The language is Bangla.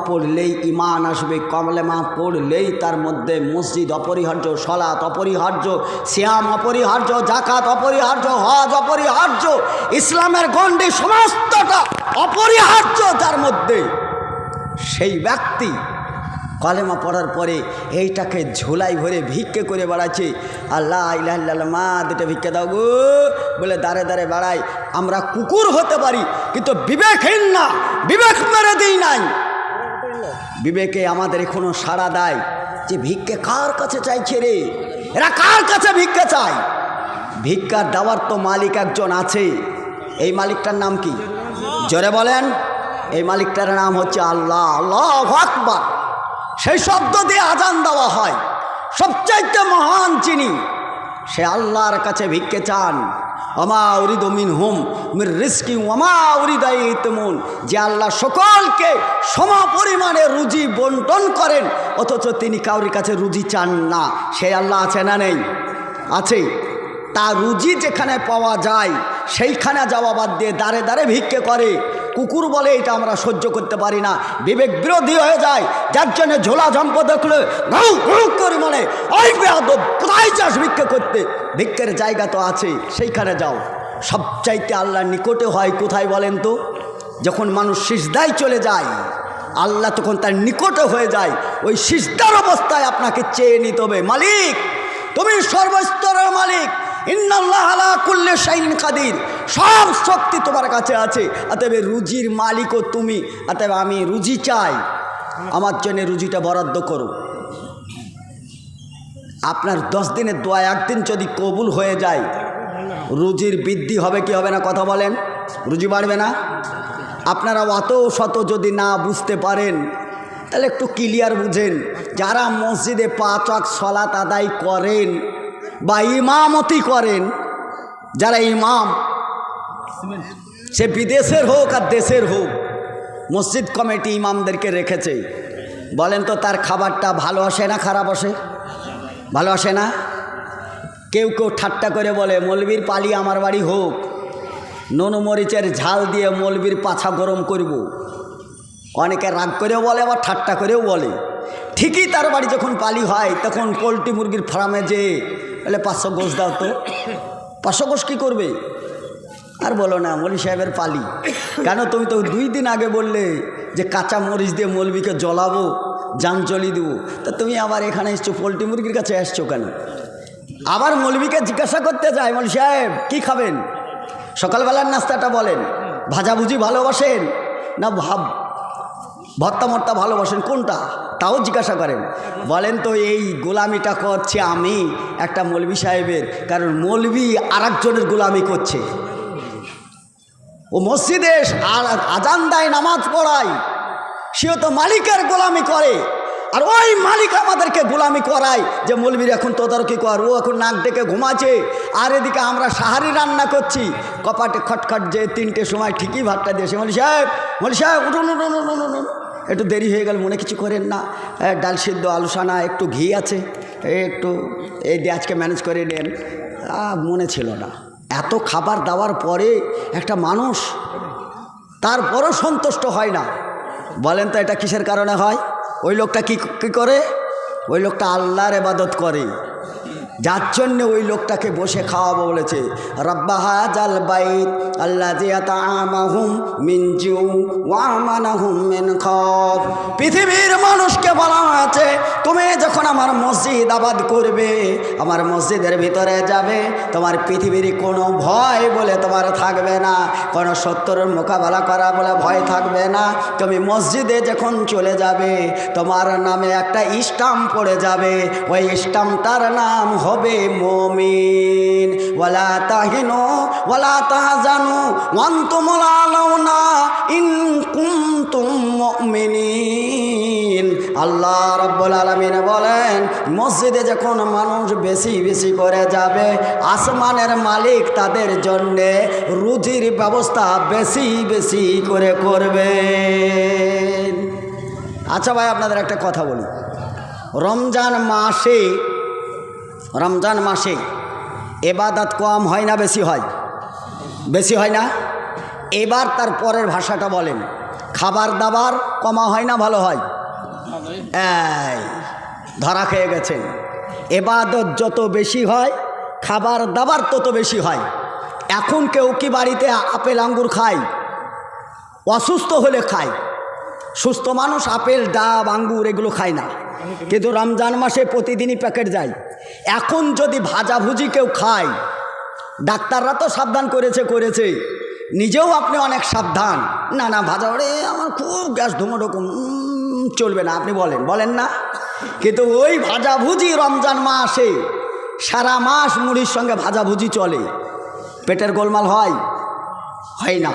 পড়লেই ঈমান আসবে, কলেমা পড়লেই তার মধ্যে মসজিদ অপরিহার্য, সালাত অপরিহার্য, সিয়াম অপরিহার্য, যাকাত অপরিহার্য, হজ অপরিহার্য, ইসলামের গণ্ডি সমস্তটা অপরিহার্য যার মধ্যে, সেই ব্যক্তি কলেমা পড়ার পরে এইটাকে ঝোলাই ভরে ভিক্ষে করে বেড়াচ্ছে। আল্লাহ ইলাহা ইল্লাল্লাহ, মা দুটো ভিক্ষে দাও গো বলে দাঁড়ে দাঁড়ে বেড়াই। আমরা কুকুর হতে পারি কিন্তু বিবেকহীন না, বিবেক মেরে দিই নাই। বিবেকে আমাদের এখনো সাড়া দেয় যে ভিক্ষে কার কাছে চাইছে রে, এরা কার কাছে ভিক্ষে চায়? ভিক্ষার দেওয়ার তো মালিক একজন আছে। এই মালিকটার নাম কি? জোরে বলেন। এই মালিকটার নাম হচ্ছে আল্লাহ। আল্লাহু আকবার। সেই শব্দ দিয়ে আজান দেওয়া হয়। সবচাইতে মহান যিনি, সে আল্লাহর কাছে ভিক্ষে চান। ওমা উরিদু মিনহুম মির রিজকি ওমা উরিদা ইতমুন, যে আল্লাহ সকলকে সম পরিমাণে রুজি বন্টন করেন, অথচ তিনি কাউরির কাছে রুজি চান না। সেই আল্লাহ আছে না নেই? আছে। তার রুজি যেখানে পাওয়া যায় সেইখানে যাওয়া বাদ দিয়ে দাঁড়ে দাঁড়ে ভিক্ষে করে। কুকুর বলে এটা আমরা সহ্য করতে পারি না, বিবেক বিরোধী হয়ে যায়। যার জন্য ঝোলা ঝম্প দেখলে ঘউ ঘউ করে মানে ওই বেয়াদব, কোথায় যাস ভিক্ষে করতে? ভিক্ষের জায়গা তো আছে, সেইখানে যাও। সবচাইতে আল্লাহর নিকটে হয় কোথায় বলেন তো? যখন মানুষ সিজদায় চলে যায়, আল্লাহ তখন তার নিকটে হয়ে যায়। ওই সিজদার অবস্থায় আপনাকে চেয়ে নিতে হবে, মালিক তুমি সর্বস্তরের মালিক, ইন্নাল্লাহ আলা কুল্লি শাইইন কাদির, সব শক্তি তোমার কাছে আছে। অতএব রুজির মালিকও তুমি, অতএব আমি রুজি চাই, আমার জন্য রুজিটা বরাদ্দ করো। আপনার 10 দিনের দোয়া একদিন যদি কবুল হয়ে যায়, রুজির বৃদ্ধি হবে কি হবে না? কথা বলেন। রুজি বাড়বে না? আপনারা অত শত যদি না বুঝতে পারেন তাহলে একটু ক্লিয়ার বুঝেন। যারা মসজিদে 5 ওয়াক্ত সালাত আদায় করেন বা ইমামতি করেন, যারা ইমাম, সে বিদেশের হোক আর দেশের হোক, মসজিদ কমিটি ইমামদেরকে রেখেছে। বলেন তো তার খাবারটা ভালো আসে না খারাপ আসে? ভালো আসে না? কেউ কেউ ঠাট্টা করে বলে মৌলবীর পালি আমার বাড়ি হোক, নুন মরিচের ঝাল দিয়ে মৌলবীর পাছা গরম করব। অনেকে রাগ করেও বলে, আবার ঠাট্টা করেও বলে। ঠিকই তার বাড়ি যখন পালি হয় তখন পোলট্রি মুরগির ফার্মে যে বলে 500 গোশ দাও তো। 500 গোশ কী করবে? আর বলো না মৌলভী সাহেবের পালি। কেন? তুমি তো 2 দিন আগে বললে যে কাঁচা মরিচ দিয়ে মৌলভীকে জ্বলাবো, জান জ্বলি দেবো, তা তুমি আবার এখানে এসছো, পোলট্রি মুরগির কাছে আসছো কেন? আবার মৌলভীকে জিজ্ঞাসা করতে যায়, মৌলভী সাহেব কী খাবেন? সকালবেলার নাস্তাটা বলেন। ভাজাভুজি ভালোবাসেন না ভর্তা মর্তা ভালোবাসেন, কোনটা? তাও জিজ্ঞাসা করেন। বলেন তো এই গোলামিটা করছে আমি একটা মৌলভী সাহেবের, কারণ মৌলভী আর একজনের গোলামি করছে। ও মসজিদে আজান দেয়, নামাজ পড়ায়, সেও তো মালিকের গোলামি করে। আর ওই মালিক আমাদেরকে গোলামি করায় যে মৌলবীর এখন তদারকি কর, ও এখন নাক ডেকে ঘুমাচ্ছে, আর এদিকে আমরা সাহারি রান্না করছি। কপাটে খটখট যে 3টের সময় ঠিকই ভাতটা দিয়েছে, মৌলভী সাহেব উঠুন উঠুন উঠুন উঠুন, একটু দেরি হয়ে গেল, মনে কিছু করেন না, ডাল সিদ্ধ আলু সানা একটু ঘি আছে, একটু এই দিয়ে আজকে ম্যানেজ করে নেন। মনে ছিল না। এত খাবার দেওয়ার পরে একটা মানুষ তারপরও সন্তুষ্ট হয় না। বলেন তো এটা কিসের কারণে হয়? ওই লোকটা কি করে? ওই লোকটা আল্লাহর ইবাদত করে, যার জন্য ওই লোকটাকে বসে খাওয়াবো বলেছে। রাব্বা হাযাল বাইত আল্লাযী আত'আমাহুম মিন জু' ওয়া আমানাহুম মিন খাওফ। পৃথিবীর মানুষকে বলা হয়েছে তুমি যখন আমার মসজিদ আবাদ করবে, আমার মসজিদের ভিতরে যাবে, তোমার পৃথিবীর কোনো ভয় বলে তোমার থাকবে না, কোনো শত্রুর মোকাবেলা করা বলে ভয় থাকবে না। তুমি মসজিদে যখন চলে যাবে তোমার নামে একটা স্টাম্প পড়ে যাবে, ওই স্টাম্পটার নাম হবে মুমিন। ওয়ালা তাহিনু ওয়ালা তাহজানু ওয়া আনতুমুল আলাউনা ইন কুনতুম মুমিনিন। আল্লাহ রাব্বুল আলামিন বলেন মসজিদে যখন মানুষ বেশি বেশি করে যাবে, আসমানের মালিক তাদের জন্য রুজির ব্যবস্থা বেশি বেশি করে করবে। আচ্ছা ভাই, আপনাদের একটা কথা বলি। রমজান মাসে ইবাদত কম হয় না বেশি হয়? বেশি হয় না? এবার তার পরের ভাষাটা বলেন। খাবার দাবার কমা হয় না ভালো হয়? এই ধরা খেয়ে গেছেন। এবাদত যত বেশি হয় খাবার দাবার তত বেশি হয়। এখন কেউ কি বাড়িতে আপেল আঙ্গুর খায়? অসুস্থ হলে খায়। সুস্থ মানুষ আপেল ডাব আঙ্গুর এগুলো খায় না, কিন্তু রমজান মাসে প্রতিদিনই প্যাকেট যায়। এখন যদি ভাজাভুজি কেউ খায়, ডাক্তাররা তো সাবধান করেছে, নিজেও আপনি অনেক সাবধান, না না ভাজা ওরে আমার খুব গ্যাস ধুমোরকম চলবে না, আপনি বলেন না। কিন্তু ওই ভাজাভুজি রমজান মাসে সারা মাস মুড়ির সঙ্গে ভাজাভুজি চলে, পেটের গোলমাল হয় না।